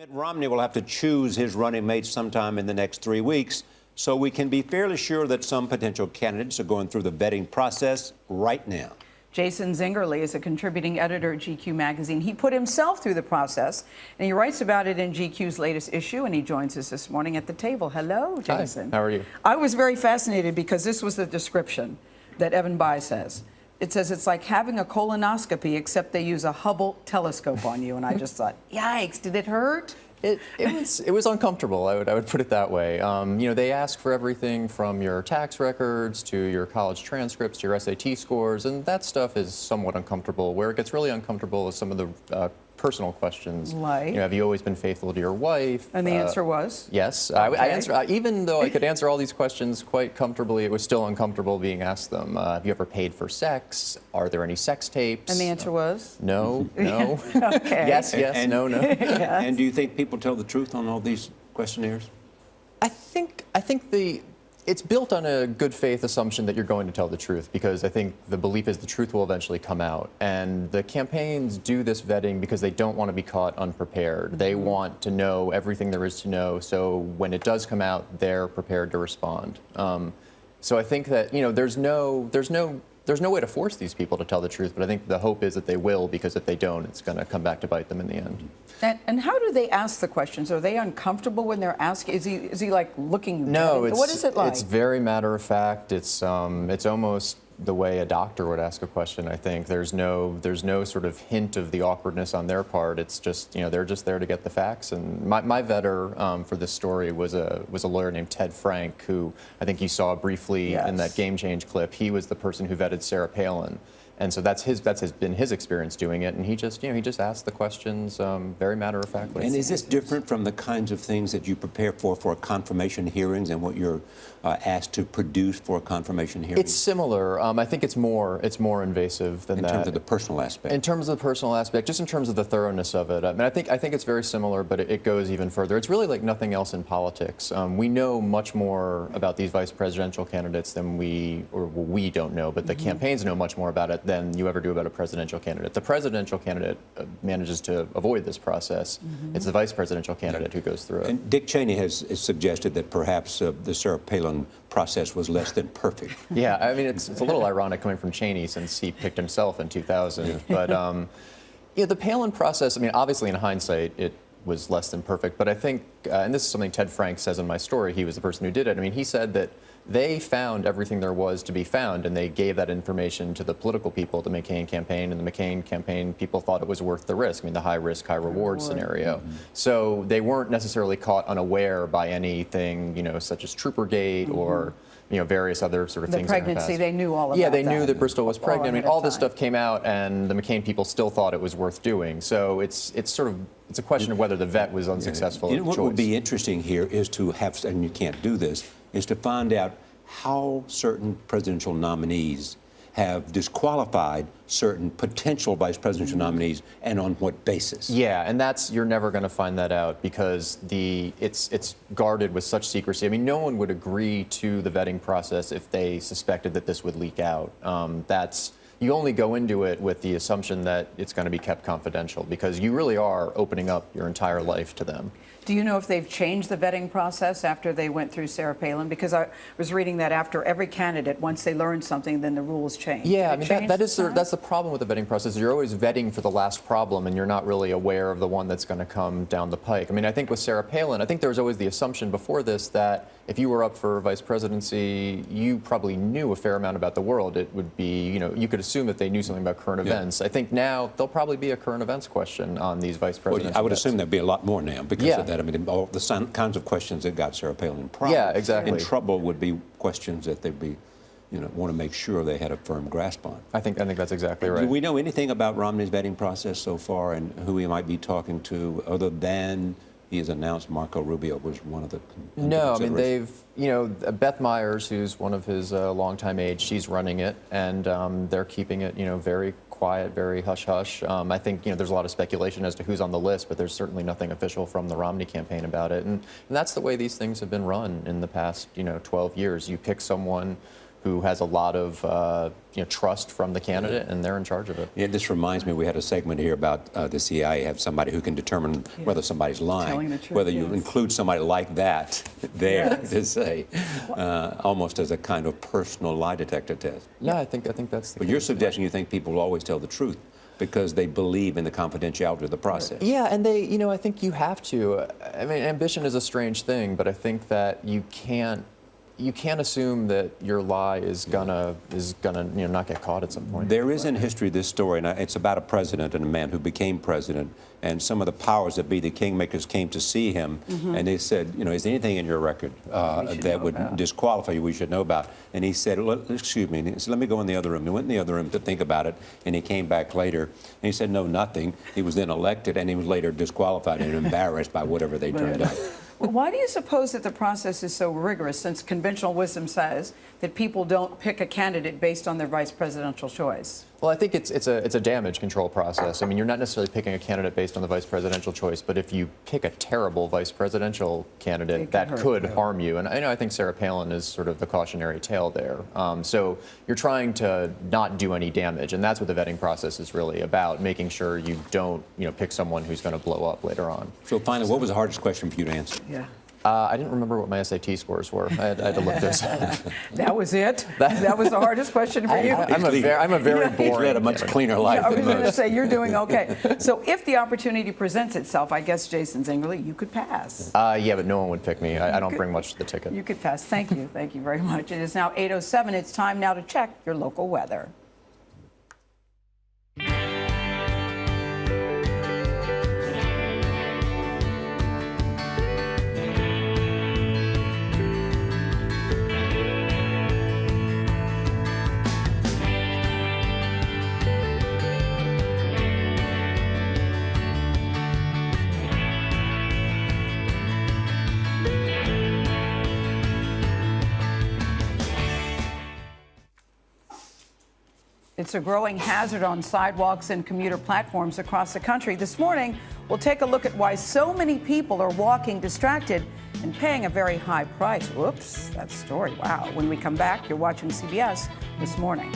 Mitt Romney will have to choose his running mates sometime in the next 3 weeks, so we can be fairly sure that some potential candidates are going through the vetting process right now. Jason Zengerlee is a contributing editor at GQ magazine. He put himself through the process, and he writes about it in GQ's latest issue, and he joins us this morning at the table. Hello, Jason. Hi, how are you? I was very fascinated because this was the description that Evan Bayh says. It says it's like having a colonoscopy, except they use a Hubble telescope on you. And I just thought, yikes, did it hurt? It was uncomfortable. I would put it that way. They ask for everything from your tax records to your college transcripts to your SAT scores, and that stuff is somewhat uncomfortable. Where it gets really uncomfortable is some of the personal questions. Like? Have you always been faithful to your wife? And the answer was? Yes. Okay. I answer, even though I could answer all these questions quite comfortably, it was still uncomfortable being asked them. Have you ever paid for sex? Are there any sex tapes? And the answer was? No, no. Okay. Yes, no, no. Yes. And do you think people tell the truth on all these questionnaires? I think it's built on a good faith assumption that you're going to tell the truth, because I think the belief is the truth will eventually come out. And the campaigns do this vetting because they don't want to be caught unprepared. They want to know everything there is to know, so when it does come out, they're prepared to respond. So I think that there's no way to force these people to tell the truth, but I think the hope is that they will, because if they don't, it's going to come back to bite them in the end. And how do they ask the questions? Are they uncomfortable when they're asking? Is he like looking? No, what is it like? It's very matter of fact. It's almost the way a doctor would ask a question. I think there's no sort of hint of the awkwardness on their part. It's just they're just there to get the facts. And my vetter for this story was a lawyer named Ted Frank, who I think you saw briefly in that Game Change clip. He was the person who vetted Sarah Palin. And so that's been his experience doing it, and he just asked the questions very matter-of-factly. And is this different from the kinds of things that you prepare for confirmation hearings and what you're asked to produce for a confirmation hearing? It's similar. I think it's more invasive than that. In terms of the personal aspect. In terms of the personal aspect, just in terms of the thoroughness of it. I mean, I think it's very similar, but it goes even further. It's really like nothing else in politics. We know much more about these vice presidential candidates than we don't know, but the campaigns know much more about it than you ever do about a presidential candidate. The presidential candidate manages to avoid this process. It's the vice presidential candidate who goes through it. And Dick Cheney has suggested that perhaps the Sarah Palin process was less than perfect. Yeah, I mean, it's a little ironic coming from Cheney, since he picked himself in 2000. But the Palin process, I mean, obviously in hindsight, it was less than perfect. But I think, and this is something Ted Frank says in my story, he was the person who did it. I mean, he said that they found everything there was to be found, and they gave that information to the political people at the McCain campaign, and the McCain campaign people thought it was worth the risk. I mean, the high risk, high reward scenario. So they weren't necessarily caught unaware by anything, such as Troopergate or various other sort of things. The pregnancy, they knew all about that. Yeah, they knew that Bristol was pregnant. I mean, all this stuff came out, and the McCain people still thought it was worth doing. So it's a question of whether the vet was unsuccessful. What would be interesting here is to have, and you can't do this, is to find out how certain presidential nominees have disqualified certain potential vice presidential nominees, and on what basis. Yeah, and you're never going to find that out, because it's guarded with such secrecy. I mean, no one would agree to the vetting process if they suspected that this would leak out. You only go into it with the assumption that it's going to be kept confidential, because you really are opening up your entire life to them. Do you know if they've changed the vetting process after they went through Sarah Palin? Because I was reading that after every candidate, once they learned something, then the rules change. Yeah, I mean, that's the problem with the vetting process. You're always vetting for the last problem, and you're not really aware of the one that's going to come down the pike. I mean, I think with Sarah Palin, I think there was always the assumption before this that if you were up for vice presidency, you probably knew a fair amount about the world. It would be, you could assume that they knew something about current events. I think now there'll probably be a current events question on these vice presidential I would assume there'd be a lot more now because of that. I mean, all the kinds of questions that got Sarah Palin in trouble. Yeah, exactly. In trouble would be questions that they'd be, want to make sure they had a firm grasp on. I think that's exactly right. Do we know anything about Romney's vetting process so far, and who he might be talking to, other than he has announced Marco Rubio was one of the? No, I mean, Beth Myers, who's one of his longtime aides, she's running it, and they're keeping it, very quiet, very hush-hush. I think, there's a lot of speculation as to who's on the list, but there's certainly nothing official from the Romney campaign about it. And that's the way these things have been run in the past, 12 years. You pick someone who has a lot of trust from the candidate, and they're in charge of it. Yeah, this reminds me, we had a segment here about the CIA have somebody who can determine whether somebody's lying. Telling the truth, whether you yes. include somebody like that there Yes. to say, almost as a kind of personal lie detector test. Yeah, I think that's the But case. you're suggesting you think people will always tell the truth because they believe in the confidentiality of the process. Yeah, and I think you have to. I mean, ambition is a strange thing, but I think that you can't assume that your lie is gonna not get caught at some point. There is in history this story, and it's about a president and a man who became president, and some of the powers that be, the kingmakers, came to see him, and they said, is there anything in your record that would disqualify you we should know about? And he said, excuse me, and he said, let me go in the other room. He went in the other room to think about it, and he came back later, and he said, no, nothing. He was then elected, and he was later disqualified and embarrassed by whatever they turned out. Well, why do you suppose that the process is so rigorous, since conventional wisdom says that people don't pick a candidate based on their vice presidential choice? Well, I think it's a damage control process. I mean, you're not necessarily picking a candidate based on the vice presidential choice, but if you pick a terrible vice presidential candidate, that could harm you. And I think Sarah Palin is sort of the cautionary tale there. So you're trying to not do any damage, and that's what the vetting process is really about, making sure you don't pick someone who's going to blow up later on. So finally, what was the hardest question for you to answer? Yeah. I didn't remember what my SAT scores were. I had to look those up. That was it? That was the hardest question for you? I'm a very He's boring. led a much cleaner life I was than going to most. say, you're doing okay. So if the opportunity presents itself, I guess, Jason Zengerlee, you could pass. Yeah, but no one would pick me. I don't bring much to the ticket. You could pass. Thank you. Thank you very much. It is now 8:07. It's time now to check your local weather. It's a growing hazard on sidewalks and commuter platforms across the country. This morning, we'll take a look at why so many people are walking distracted and paying a very high price. Whoops, that story. Wow. When we come back, you're watching CBS This Morning.